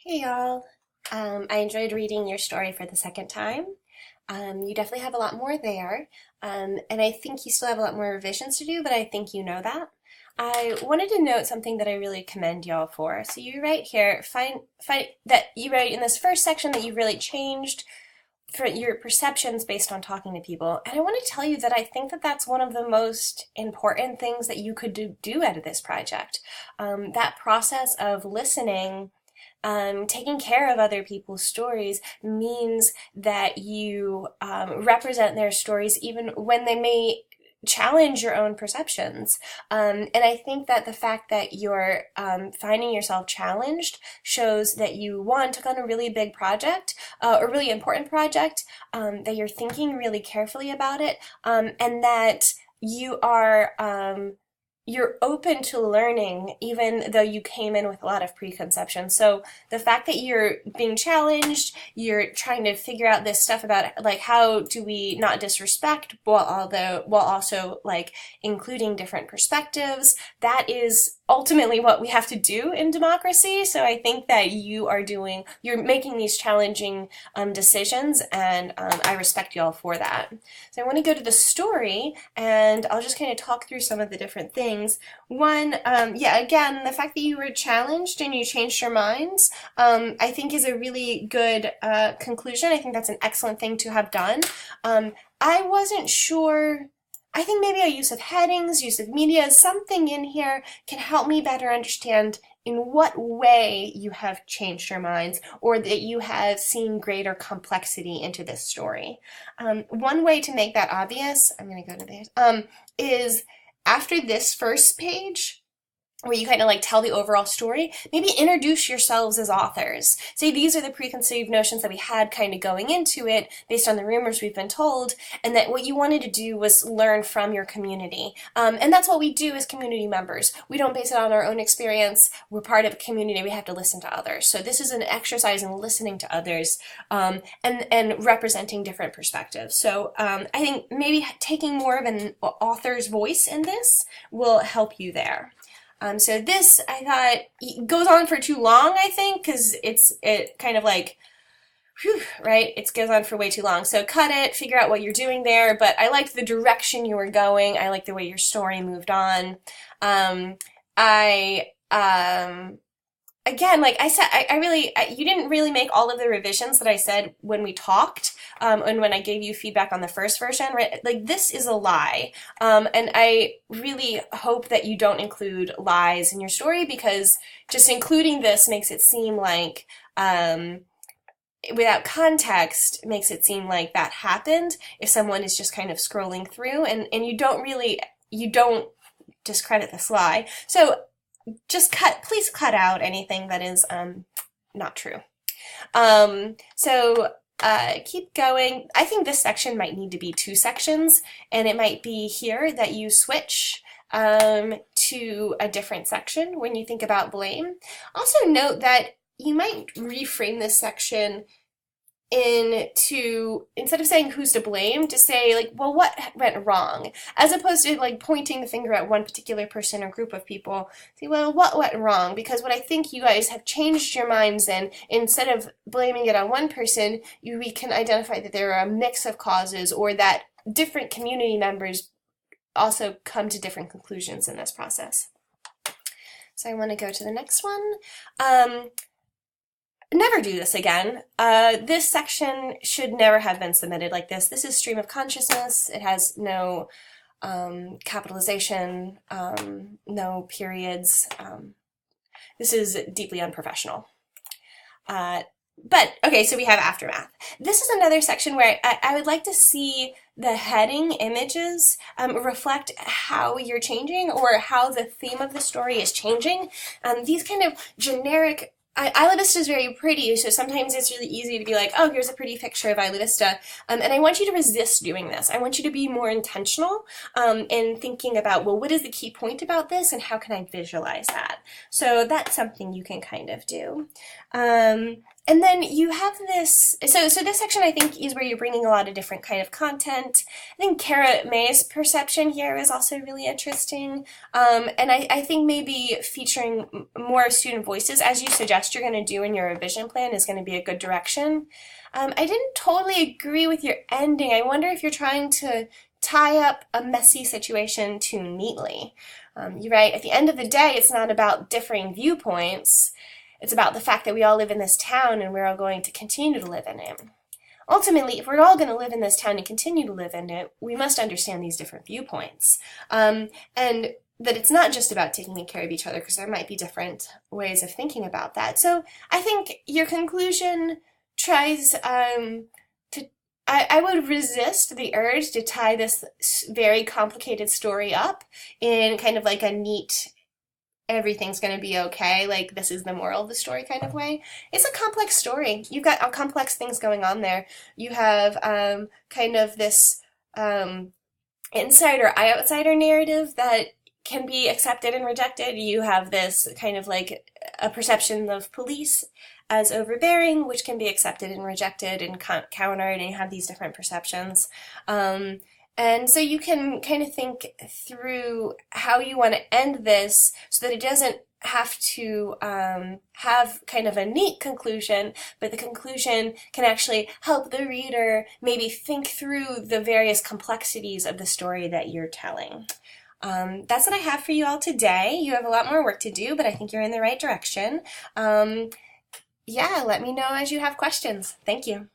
Hey y'all. I enjoyed reading your story for the second time. You definitely have a lot more there, and I think you still have a lot more revisions to do, but I think you know that. I wanted to note something that I really commend y'all for. So you write here, find that you write in this first section that you really changed for your perceptions based on talking to people. And I want to tell you that I think that that's one of the most important things that you could do out of this project. That process of listening, taking care of other people's stories means that you represent their stories even when they may challenge your own perceptions. And I think that the fact that you're finding yourself challenged shows that you, one, took on a really big project, a really important project, that you're thinking really carefully about it, and that you are you're open to learning even though you came in with a lot of preconceptions. So the fact that you're being challenged, you're trying to figure out this stuff about like how do we not disrespect while also like including different perspectives, that is ultimately what we have to do in democracy. So I think that you're making these challenging decisions, and I respect you all for that. So I want to go to the story, and I'll just kind of talk through some of the different things. One, yeah, again, the fact that you were challenged and you changed your minds, I think is a really good conclusion. I think that's an excellent thing to have done. I wasn't sure. I think maybe a use of headings, use of media, something in here can help me better understand in what way you have changed your minds or that you have seen greater complexity into this story. One way to make that obvious, I'm going to go to this, is after this first page, where you kind of like tell the overall story, maybe introduce yourselves as authors. Say these are the preconceived notions that we had kind of going into it based on the rumors we've been told, and that what you wanted to do was learn from your community. And that's what we do as community members. We don't base it on our own experience. We're part of a community. We have to listen to others. So this is an exercise in listening to others, and representing different perspectives. So I think maybe taking more of an author's voice in this will help you there. So this, I thought, goes on for too long, I think, because it kind of like, whew, right? It goes on for way too long. So cut it, figure out what you're doing there, but I liked the direction you were going. I liked the way your story moved on. I, again, like I said, you didn't really make all of the revisions that I said when we talked, and when I gave you feedback on the first version, right? Like, this is a lie. And I really hope that you don't include lies in your story, because just including this makes it seem like, without context, makes it seem like that happened if someone is just kind of scrolling through, and you don't discredit this lie. So please cut out anything that is not true. Keep going. I think this section might need to be two sections, and it might be here that you switch to a different section when you think about blame. Also note that you might reframe this section instead of saying who's to blame, to say like, well, what went wrong, as opposed to like pointing the finger at one particular person or group of people. Say, well, what went wrong? Because what I think you guys have changed your minds in, instead of blaming it on one person, we can identify that there are a mix of causes, or that different community members also come to different conclusions in this process. So I want to go to the next one. Never do this again. This section should never have been submitted like this. This is stream of consciousness. It has no capitalization, no periods. This is deeply unprofessional. But, okay, so we have aftermath. This is another section where I would like to see the heading images reflect how you're changing, or how the theme of the story is changing. These kind of generic Isla Vista is very pretty, so sometimes it's really easy to be like, oh, here's a pretty picture of Isla Vista. And I want you to resist doing this. I want you to be more intentional in thinking about, well, what is the key point about this, and how can I visualize that? So that's something you can kind of do. And then you have this, so this section I think is where you're bringing a lot of different kind of content. I think Kara May's perception here is also really interesting. And I think maybe featuring more student voices, as you suggest you're going to do in your revision plan, is going to be a good direction. I didn't totally agree with your ending. I wonder if you're trying to tie up a messy situation too neatly. You're right, at the end of the day, it's not about differing viewpoints. It's about the fact that we all live in this town and we're all going to continue to live in it. Ultimately, if we're all going to live in this town and continue to live in it, we must understand these different viewpoints. And that it's not just about taking care of each other, because there might be different ways of thinking about that. So I think your conclusion tries I would resist the urge to tie this very complicated story up in kind of like a neat, everything's going to be okay, like this is the moral of the story kind of way. It's a complex story. You've got complex things going on there. You have kind of this insider outsider narrative that can be accepted and rejected. You have this kind of like a perception of police as overbearing, which can be accepted and rejected and countered, and you have these different perceptions. And so you can kind of think through how you want to end this so that it doesn't have to have kind of a neat conclusion, but the conclusion can actually help the reader maybe think through the various complexities of the story that you're telling. That's what I have for you all today. You have a lot more work to do, but I think you're in the right direction. Yeah, let me know as you have questions. Thank you.